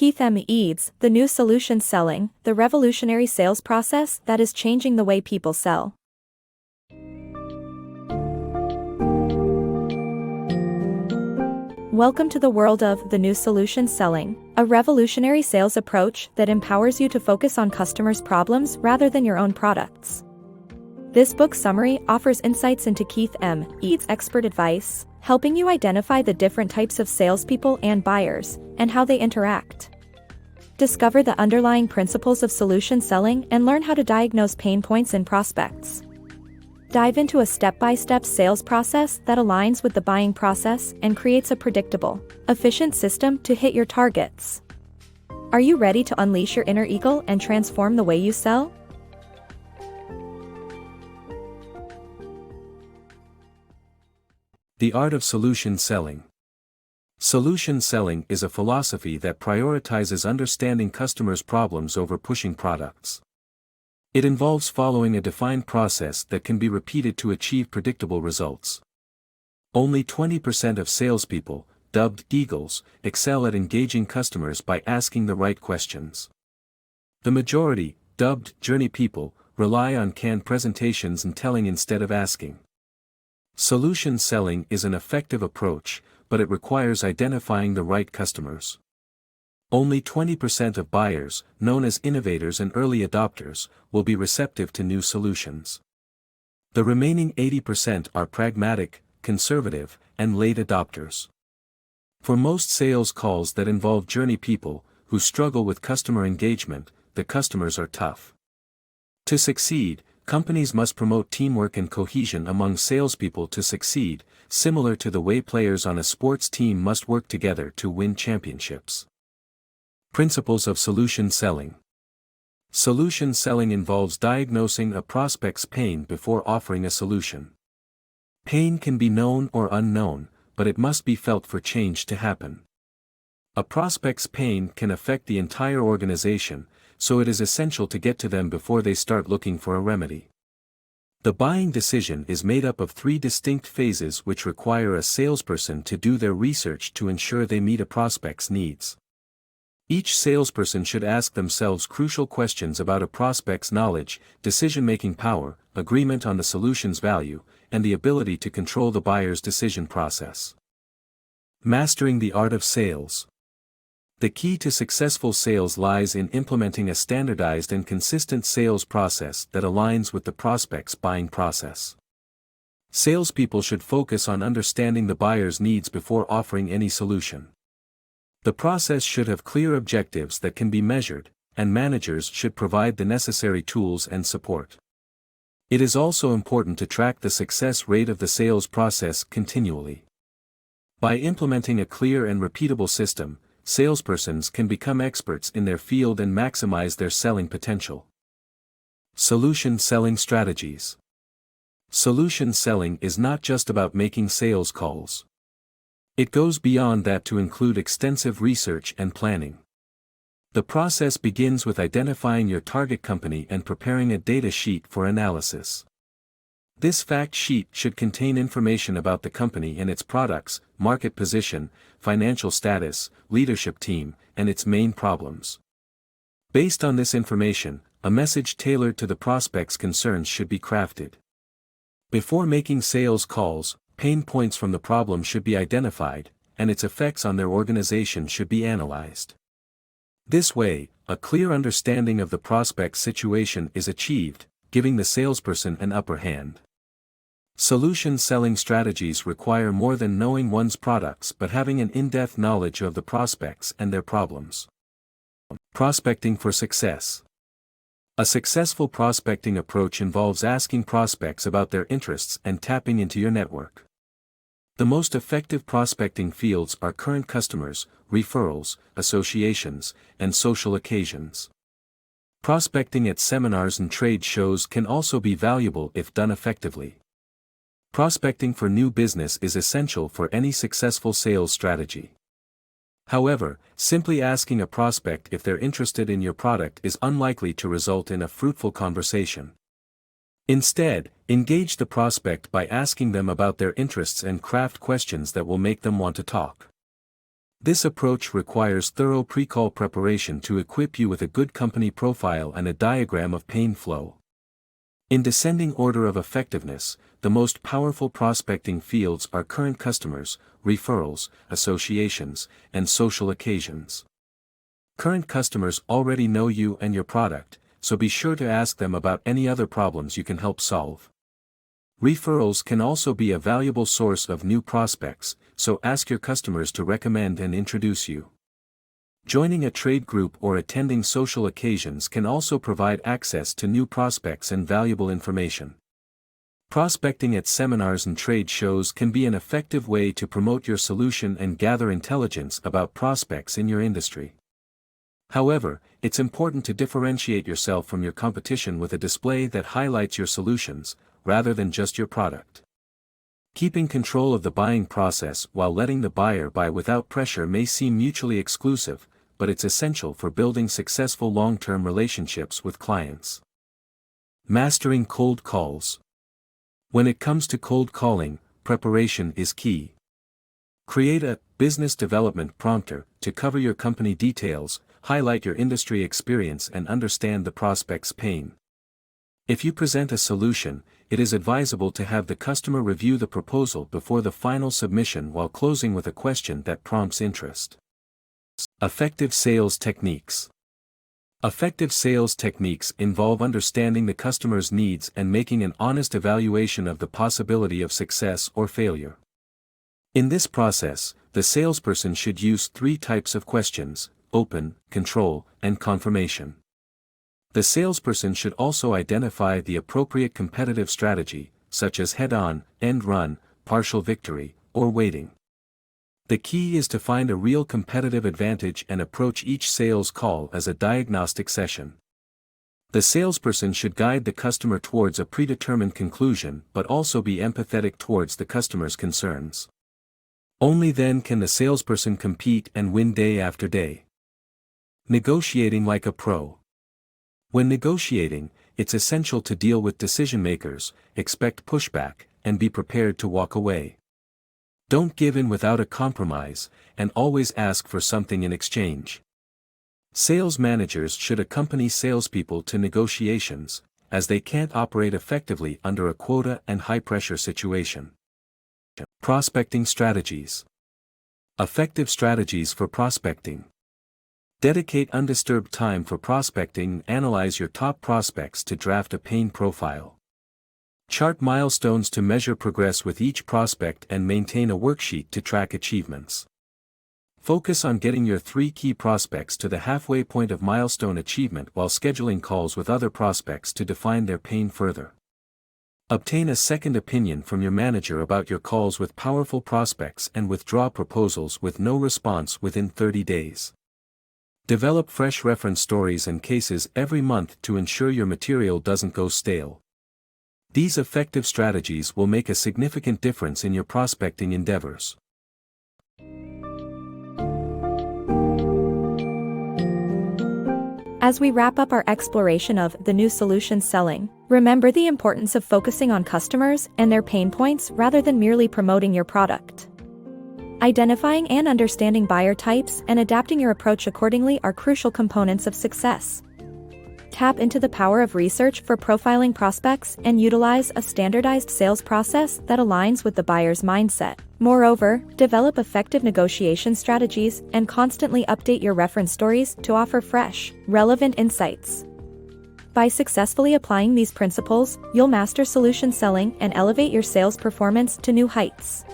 KeithMEades, the new solution selling, the revolutionary sales process that is changing the way people sell. Welcome to the world of the new solution selling, a revolutionary sales approach that empowers you to focus on customers' problems rather than your own products. This book summary offers insights into KeithMEades' expert advice, helping you identify the different types of salespeople and buyers, and how they interact. Discover the underlying principles of solution selling and learn how to diagnose pain points in prospects. Dive into a step-by-step sales process that aligns with the buying process and creates a predictable, efficient system to hit your targets. Are you ready to unleash your inner eagle and transform the way you sell? The art of solution selling. Solution selling is a philosophy that prioritizes understanding customers' problems over pushing products. It involves following a defined process that can be repeated to achieve predictable results. Only 20% of salespeople, dubbed Eagles, excel at engaging customers by asking the right questions. The majority, dubbed Journey people, rely on canned presentations and telling instead of asking. Solution selling is an effective approach, but it requires identifying the right customers. Only 20% of buyers, known as innovators and early adopters, will be receptive to new solutions. The remaining 80% are pragmatic, conservative, and late adopters. For most sales calls that involve journey people, who struggle with customer engagement, the customers are tough. To succeed, companies must promote teamwork and cohesion among salespeople to succeed, similar to the way players on a sports team must work together to win championships. Principles of solution selling. Solution selling involves diagnosing a prospect's pain before offering a solution. Pain can be known or unknown, but it must be felt for change to happen. A prospect's pain can affect the entire organization, so it is essential to get to them before they start looking for a remedy. The buying decision is made up of 3 distinct phases which require a salesperson to do their research to ensure they meet a prospect's needs. Each salesperson should ask themselves crucial questions about a prospect's knowledge, decision-making power, agreement on the solution's value, and the ability to control the buyer's decision process. Mastering the art of sales. The key to successful sales lies in implementing a standardized and consistent sales process that aligns with the prospect's buying process. Salespeople should focus on understanding the buyer's needs before offering any solution. The process should have clear objectives that can be measured, and managers should provide the necessary tools and support. It is also important to track the success rate of the sales process continually. By implementing a clear and repeatable system, salespersons can become experts in their field and maximize their selling potential. Solution selling strategies. Solution selling is not just about making sales calls. It goes beyond that to include extensive research and planning. The process begins with identifying your target company and preparing a data sheet for analysis. This fact sheet should contain information about the company and its products, market position, financial status, leadership team, and its main problems. Based on this information, a message tailored to the prospect's concerns should be crafted. Before making sales calls, pain points from the problem should be identified, and its effects on their organization should be analyzed. This way, a clear understanding of the prospect's situation is achieved, giving the salesperson an upper hand. Solution selling strategies require more than knowing one's products but having an in-depth knowledge of the prospects and their problems. Prospecting for success. A successful prospecting approach involves asking prospects about their interests and tapping into your network. The most effective prospecting fields are current customers, referrals, associations, and social occasions. Prospecting at seminars and trade shows can also be valuable if done effectively. Prospecting for new business is essential for any successful sales strategy. However, simply asking a prospect if they're interested in your product is unlikely to result in a fruitful conversation. Instead, engage the prospect by asking them about their interests and craft questions that will make them want to talk. This approach requires thorough pre-call preparation to equip you with a good company profile and a diagram of pain flow. In descending order of effectiveness, the most powerful prospecting fields are current customers, referrals, associations, and social occasions. Current customers already know you and your product, so be sure to ask them about any other problems you can help solve. Referrals can also be a valuable source of new prospects, so ask your customers to recommend and introduce you. Joining a trade group or attending social occasions can also provide access to new prospects and valuable information. Prospecting at seminars and trade shows can be an effective way to promote your solution and gather intelligence about prospects in your industry. However, it's important to differentiate yourself from your competition with a display that highlights your solutions, rather than just your product. Keeping control of the buying process while letting the buyer buy without pressure may seem mutually exclusive, but it's essential for building successful long-term relationships with clients. Mastering cold calls. When it comes to cold calling, preparation is key. Create a business development prompter to cover your company details, highlight your industry experience, and understand the prospect's pain. If you present a solution, it is advisable to have the customer review the proposal before the final submission while closing with a question that prompts interest. Effective sales techniques. Effective sales techniques involve understanding the customer's needs and making an honest evaluation of the possibility of success or failure. In this process, the salesperson should use 3 types of questions: open, control, and confirmation. The salesperson should also identify the appropriate competitive strategy, such as head-on, end run, partial victory, or waiting. The key is to find a real competitive advantage and approach each sales call as a diagnostic session. The salesperson should guide the customer towards a predetermined conclusion but also be empathetic towards the customer's concerns. Only then can the salesperson compete and win day after day. Negotiating like a pro. When negotiating, it's essential to deal with decision-makers, expect pushback, and be prepared to walk away. Don't give in without a compromise, and always ask for something in exchange. Sales managers should accompany salespeople to negotiations, as they can't operate effectively under a quota and high-pressure situation. Prospecting strategies. Effective strategies for prospecting. Dedicate undisturbed time for prospecting. Analyze your top prospects to draft a pain profile. Chart milestones to measure progress with each prospect and maintain a worksheet to track achievements. Focus on getting your 3 key prospects to the halfway point of milestone achievement while scheduling calls with other prospects to define their pain further. Obtain a second opinion from your manager about your calls with powerful prospects and withdraw proposals with no response within 30 days. Develop fresh reference stories and cases every month to ensure your material doesn't go stale. These effective strategies will make a significant difference in your prospecting endeavors. As we wrap up our exploration of the new solution selling, remember the importance of focusing on customers and their pain points rather than merely promoting your product. Identifying and understanding buyer types and adapting your approach accordingly are crucial components of success. Tap into the power of research for profiling prospects and utilize a standardized sales process that aligns with the buyer's mindset. Moreover, develop effective negotiation strategies and constantly update your reference stories to offer fresh, relevant insights. By successfully applying these principles, you'll master solution selling and elevate your sales performance to new heights.